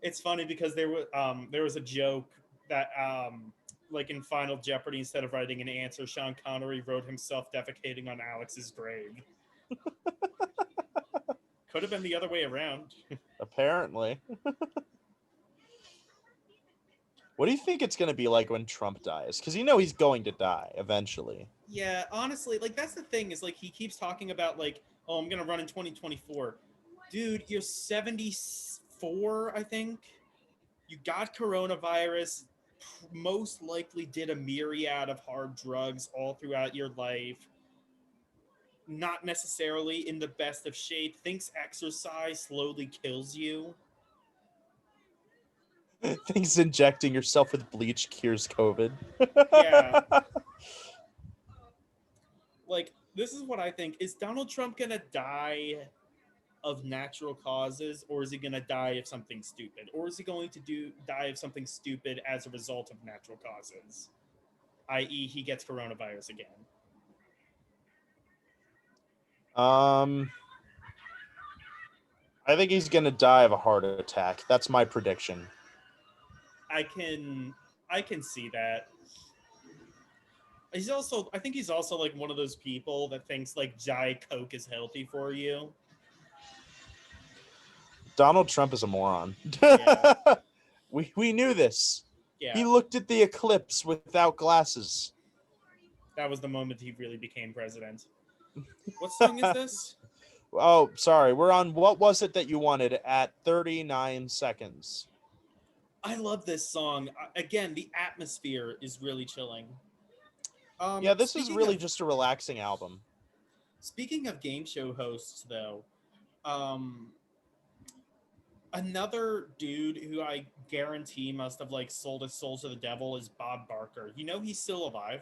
Speaker 1: It's funny because there was a joke that like in Final Jeopardy, instead of writing an answer, Sean Connery wrote himself defecating on Alex's grave. Could have been the other way around.
Speaker 2: Apparently. What do you think it's going to be like when Trump dies? Because you know he's going to die eventually.
Speaker 1: Yeah, honestly, like that's the thing is like he keeps talking about like, oh, I'm gonna run in 2024. Dude, you're 74, I think. You got coronavirus. Most likely did a myriad of hard drugs all throughout your life. Not necessarily in the best of shape. Thinks exercise slowly kills you.
Speaker 2: Thinks injecting yourself with bleach cures COVID.
Speaker 1: Yeah, like this is what I think. Is Donald Trump gonna die of natural causes, or is he going to die of something stupid, or is he going to die of something stupid as a result of natural causes, i.e., he gets coronavirus again?
Speaker 2: I think he's gonna die of a heart attack. That's my prediction.
Speaker 1: I can see that. I think he's also like one of those people that thinks like Diet Coke is healthy for you.
Speaker 2: Donald Trump is a moron.
Speaker 1: Yeah,
Speaker 2: we knew this.
Speaker 1: yeah.
Speaker 2: He looked at the eclipse without glasses.
Speaker 1: That was the moment he really became president. What song is this?
Speaker 2: Oh, sorry. We're on what was it that you wanted at 39 seconds.
Speaker 1: I love this song. Again, the atmosphere is really chilling.
Speaker 2: Yeah, this is
Speaker 1: Speaking
Speaker 2: really
Speaker 1: of
Speaker 2: just a relaxing album.
Speaker 1: Speaking of game show hosts, though, um, another dude who I guarantee must have like sold his soul to the devil is Bob Barker. You know he's still alive.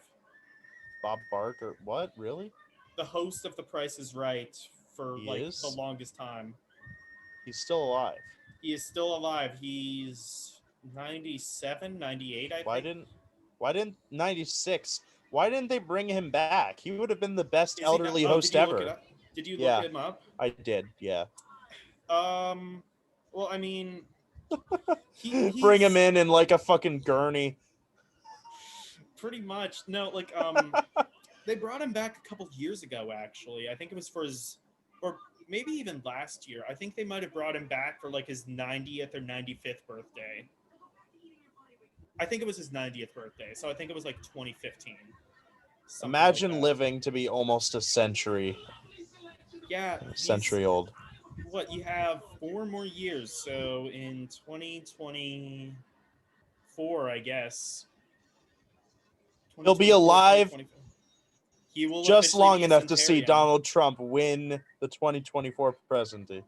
Speaker 2: Bob Barker. What? Really?
Speaker 1: The host of The Price is Right for
Speaker 2: He
Speaker 1: like the
Speaker 2: is?
Speaker 1: longest time.
Speaker 2: He's still alive.
Speaker 1: He is still alive. He's 97, 98, I
Speaker 2: Why
Speaker 1: think.
Speaker 2: didn't 96? Why didn't they bring him back? He would have been the best
Speaker 1: Is he not?
Speaker 2: elderly
Speaker 1: Oh, did
Speaker 2: host
Speaker 1: you look it
Speaker 2: ever.
Speaker 1: up? Did you look
Speaker 2: Yeah,
Speaker 1: him up?
Speaker 2: I did. Yeah.
Speaker 1: Um, well, I mean,
Speaker 2: Bring him
Speaker 1: he's
Speaker 2: in like a fucking gurney.
Speaker 1: pretty much no like they brought him back a couple years ago, actually. I think it was for his, or maybe even last year. I think they might have brought him back for like his 90th or 95th birthday. I think it was his 90th birthday. So I think it was like 2015. Something like
Speaker 2: Imagine
Speaker 1: that.
Speaker 2: living to be almost a century
Speaker 1: Yeah, he's
Speaker 2: century old.
Speaker 1: what you have 4 more years. So in 2024, I guess.
Speaker 2: He'll be
Speaker 1: 2024,
Speaker 2: alive
Speaker 1: 2025. He will
Speaker 2: just
Speaker 1: officially
Speaker 2: long
Speaker 1: be a
Speaker 2: enough to see
Speaker 1: centenarian.
Speaker 2: Donald Trump win the 2024 presidency.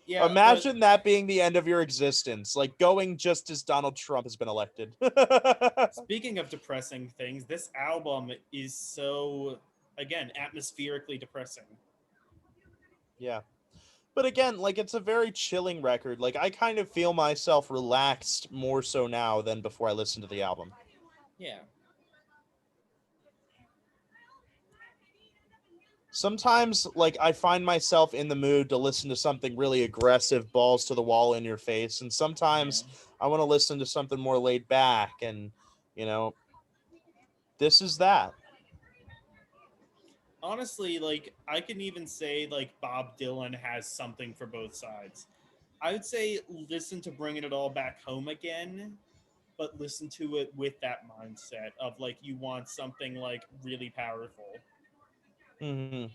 Speaker 1: Yeah, but
Speaker 2: Imagine that being the end of your existence, like going just as Donald Trump has been elected.
Speaker 1: speaking of depressing things, this album is so, again, atmospherically depressing.
Speaker 2: Yeah. But again, like it's a very chilling record. Like I kind of feel myself relaxed more so now than before I listened to the album.
Speaker 1: Yeah.
Speaker 2: Sometimes like I find myself in the mood to listen to something really aggressive, balls to the wall in your face, and
Speaker 1: Yeah.
Speaker 2: sometimes I want to listen to something more laid back, and you know, this is that.
Speaker 1: honestly, like I can even say like Bob Dylan has something for both sides. I would say listen to Bringing It All Back Home Again, but listen to it with that mindset of like you want something like really powerful.
Speaker 2: Hmm.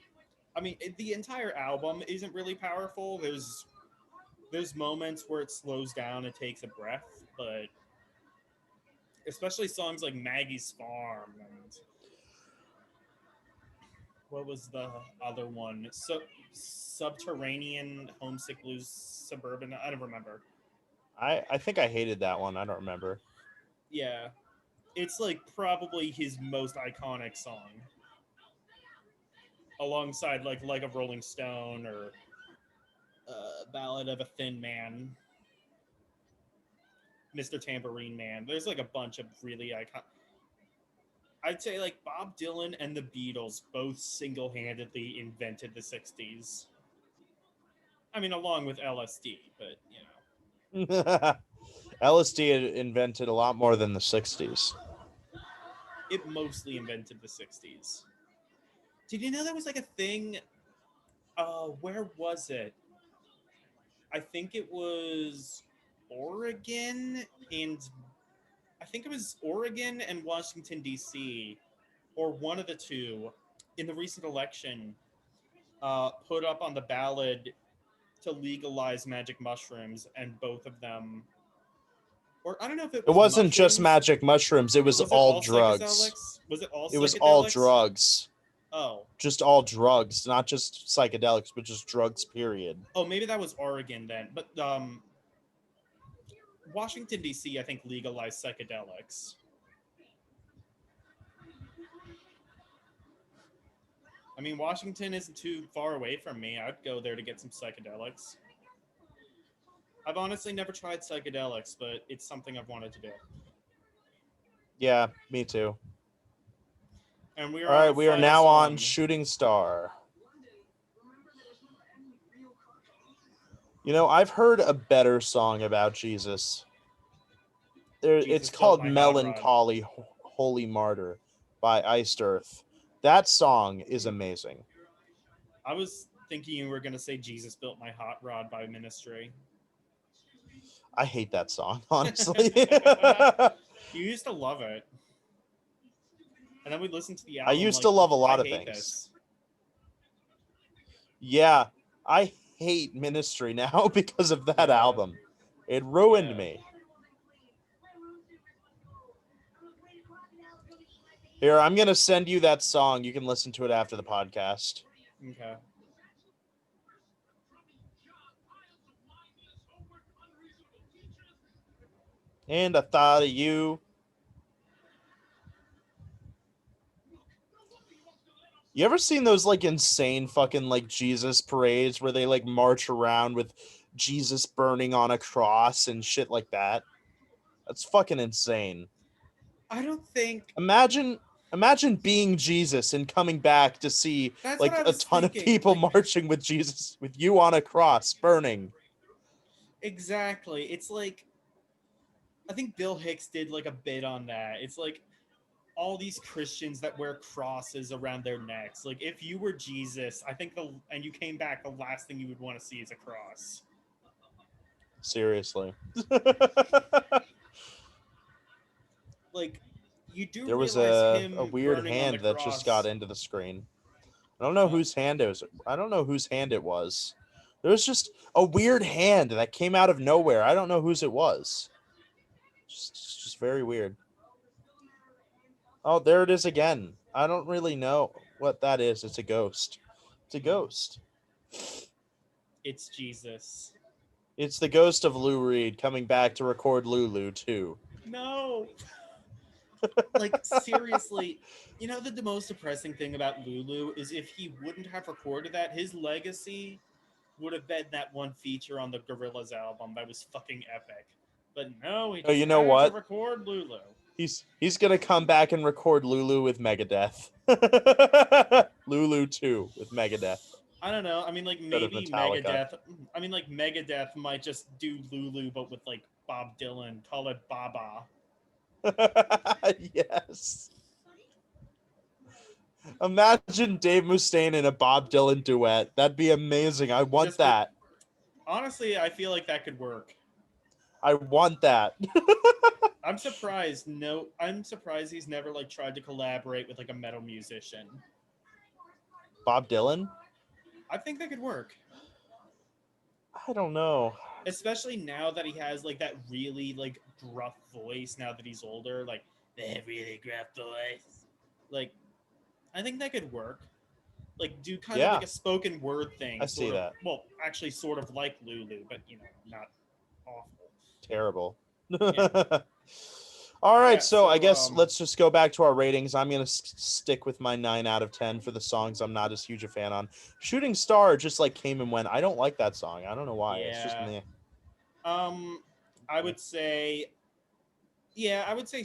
Speaker 1: I mean, the entire album isn't really powerful. There's moments where it slows down and takes a breath, but especially songs like Maggie's Farm and what was the other one? So Subterranean Homesick Blues Suburban. I don't remember.
Speaker 2: I think I hated that one. I don't remember.
Speaker 1: Yeah, it's like probably his most iconic song, alongside like a Rolling Stone or Ballad of a Thin Man, Mr. Tambourine Man. There's like a bunch of really iconic. I'd say like Bob Dylan and the Beatles both single-handedly invented the '60s. I mean, along with LSD, but you know,
Speaker 2: LSD had invented a lot more than the 60s.
Speaker 1: it mostly invented the '60s. Did you know that was like a thing? Where was it? I think it was Oregon and I think it was Oregon and Washington D.C. or one of the two in the recent election put up on the ballot to legalize magic mushrooms, and both of them, or I don't know if it
Speaker 2: It
Speaker 1: was
Speaker 2: wasn't just
Speaker 1: mushrooms.
Speaker 2: magic mushrooms, it was
Speaker 1: Was it
Speaker 2: all
Speaker 1: all
Speaker 2: drugs.
Speaker 1: psychedelics? Was it all
Speaker 2: It was all
Speaker 1: psychedelics?
Speaker 2: drugs.
Speaker 1: Oh,
Speaker 2: Just all drugs, not just psychedelics, but just drugs, period.
Speaker 1: oh, maybe that was Oregon then. But Washington D.C. I think legalized psychedelics. I mean, Washington isn't too far away from me. I'd go there to get some psychedelics. I've honestly never tried psychedelics, but it's something I've wanted to do.
Speaker 2: Yeah, me too.
Speaker 1: And we are
Speaker 2: All
Speaker 1: on
Speaker 2: right,
Speaker 1: the
Speaker 2: we are
Speaker 1: final
Speaker 2: now on
Speaker 1: song.
Speaker 2: Shooting Star. You know, I've heard a better song about Jesus. It's
Speaker 1: Jesus built
Speaker 2: called
Speaker 1: my hot rod.
Speaker 2: Melancholy Holy Martyr by Iced Earth. That song is amazing.
Speaker 1: I was thinking you were going to say Jesus built my hot rod by Ministry.
Speaker 2: I hate that song, honestly.
Speaker 1: You used to love it. And then we listened to the
Speaker 2: I
Speaker 1: album
Speaker 2: used to
Speaker 1: like,
Speaker 2: love a
Speaker 1: I
Speaker 2: lot of
Speaker 1: hate
Speaker 2: things.
Speaker 1: this.
Speaker 2: Yeah, I hate Ministry now because of that
Speaker 1: Yeah.
Speaker 2: album. It ruined
Speaker 1: Yeah.
Speaker 2: me. Here, I'm going to send you that song. You can listen to it after the podcast.
Speaker 1: Okay.
Speaker 2: And I thought of you. You ever seen those like insane fucking like Jesus parades where they like march around with Jesus burning on a cross and shit like that? That's fucking insane.
Speaker 1: I don't think
Speaker 2: Imagine imagine being Jesus and coming back to see
Speaker 1: that's what
Speaker 2: like
Speaker 1: I
Speaker 2: a
Speaker 1: was
Speaker 2: ton of
Speaker 1: thinking.
Speaker 2: people
Speaker 1: Like,
Speaker 2: marching with Jesus with you on a cross burning.
Speaker 1: exactly. It's like, I think Bill Hicks did like a bit on that. It's like all these Christians that wear crosses around their necks. Like, if you were Jesus, I think and you came back, the last thing you would want to see is a cross.
Speaker 2: Seriously.
Speaker 1: Like, you do
Speaker 2: There was
Speaker 1: realize
Speaker 2: a
Speaker 1: him
Speaker 2: weird
Speaker 1: burning on the
Speaker 2: hand that just got
Speaker 1: cross.
Speaker 2: into the screen. I don't know
Speaker 1: Uh,
Speaker 2: whose hand it was. I don't know whose hand it was. There was just a weird hand that came out of nowhere. I don't know whose it was. Just very weird. Oh, there it is again. I don't really know what that is. It's a ghost. It's a ghost.
Speaker 1: it's Jesus.
Speaker 2: It's the ghost of Lou Reed coming back to record Lulu too.
Speaker 1: No. Like, seriously, you know, the most depressing thing about Lulu is if he wouldn't have recorded that, his legacy would have been that one feature on the Gorillaz album that was fucking epic. But no, he
Speaker 2: Oh,
Speaker 1: just
Speaker 2: you know
Speaker 1: had to
Speaker 2: what?
Speaker 1: record Lulu.
Speaker 2: He's gonna come back and record Lulu with Megadeth. Lulu 2 with Megadeth
Speaker 1: I don't know. I mean, like,
Speaker 2: instead of
Speaker 1: maybe
Speaker 2: Metallica.
Speaker 1: Megadeth. I mean, like, Megadeth might just do Lulu, but with, like, Bob Dylan. Call it Baba.
Speaker 2: Yes. Imagine Dave Mustaine in a Bob Dylan duet. That'd be amazing. I want
Speaker 1: Just the,
Speaker 2: that.
Speaker 1: honestly, I feel like that could work.
Speaker 2: I want that.
Speaker 1: I'm surprised. No, I'm surprised he's never like tried to collaborate with like a metal musician.
Speaker 2: Bob Dylan?
Speaker 1: I think that could work,
Speaker 2: I don't know.
Speaker 1: especially now that he has like that really like gruff voice. Now that he's older, like that really gruff voice. Like, I think that could work. Like, do kind of
Speaker 2: Yeah,
Speaker 1: like a spoken word thing,
Speaker 2: I see
Speaker 1: sort of.
Speaker 2: that.
Speaker 1: Well, actually, sort of like Lulu, but not awful.
Speaker 2: Terrible.
Speaker 1: Yeah,
Speaker 2: All right,
Speaker 1: yeah.
Speaker 2: so I
Speaker 1: So,
Speaker 2: guess let's just go back to our ratings. I'm going to stick with my 9 out of 10 for the songs I'm not as huge a fan on. Shooting Star just like came and went. I don't like that song. I don't know why. It's just
Speaker 1: yeah.
Speaker 2: meh.
Speaker 1: I would say, yeah, I would say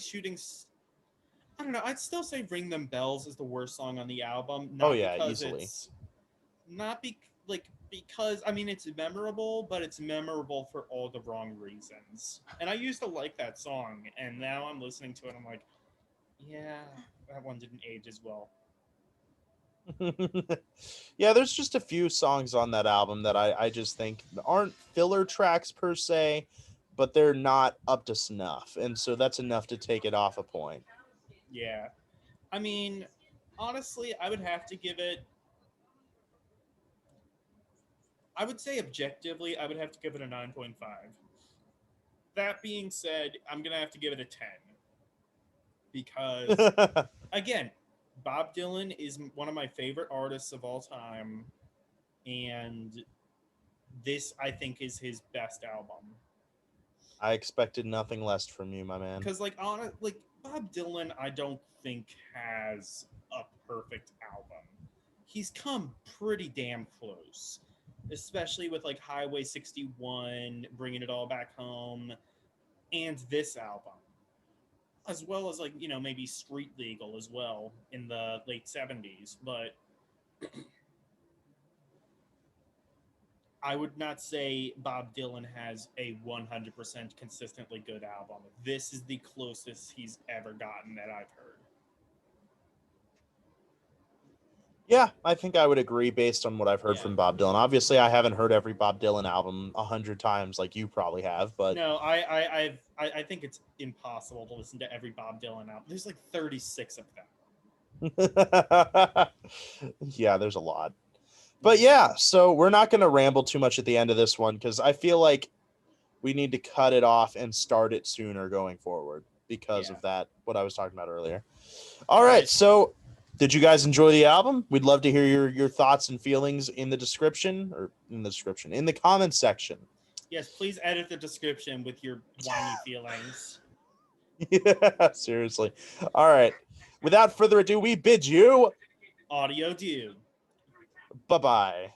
Speaker 1: I don't know. I'd still say "Ring Them Bells" is the worst song on the album.
Speaker 2: Oh,
Speaker 1: Not
Speaker 2: yeah,
Speaker 1: because
Speaker 2: easily.
Speaker 1: because I mean it's memorable, but it's memorable for all the wrong reasons. And I used to like that song, and now I'm listening to it. I'm like, yeah, that one didn't age as well.
Speaker 2: Yeah, there's just a few songs on that album that I just think aren't filler tracks per se, but they're not up to snuff. And so that's enough to take it off a point.
Speaker 1: Yeah, I mean, honestly, I would have to give it. I would say objectively, I would have to give it a 9.5. That being said, I'm gonna have to give it a 10 because again, Bob Dylan is one of my favorite artists of all time, and this I think is his best album.
Speaker 2: I expected nothing less from you, my man.
Speaker 1: Because like Bob Dylan, I don't think has a perfect album. He's come pretty damn close, especially with like Highway 61, Bringing It All Back Home, and this album, as well as like maybe Street Legal as well in the late 70s. But I would not say Bob Dylan has a 100% consistently good album. This is the closest he's ever gotten that I've heard.
Speaker 2: Yeah, I think I would agree based on what I've heard
Speaker 1: Yeah.
Speaker 2: from Bob Dylan. Obviously, I haven't heard every Bob Dylan album 100 times like you probably have, but
Speaker 1: No, I think it's impossible to listen to every Bob Dylan album. There's like 36 of them.
Speaker 2: yeah, there's a lot. But yeah, so we're not going to ramble too much at the end of this one because I feel like we need to cut it off and start it sooner going forward because of that, what I was talking about earlier. All right, so did you guys enjoy the album? We'd love to hear your thoughts and feelings in the in the comments section.
Speaker 1: Yes, please edit the description with your whiny feelings.
Speaker 2: Yeah, seriously. All right. Without further ado, we bid you
Speaker 1: Audio due.
Speaker 2: bye-bye.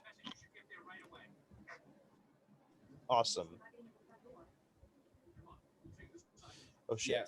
Speaker 2: Awesome. Oh shit.
Speaker 1: Yes.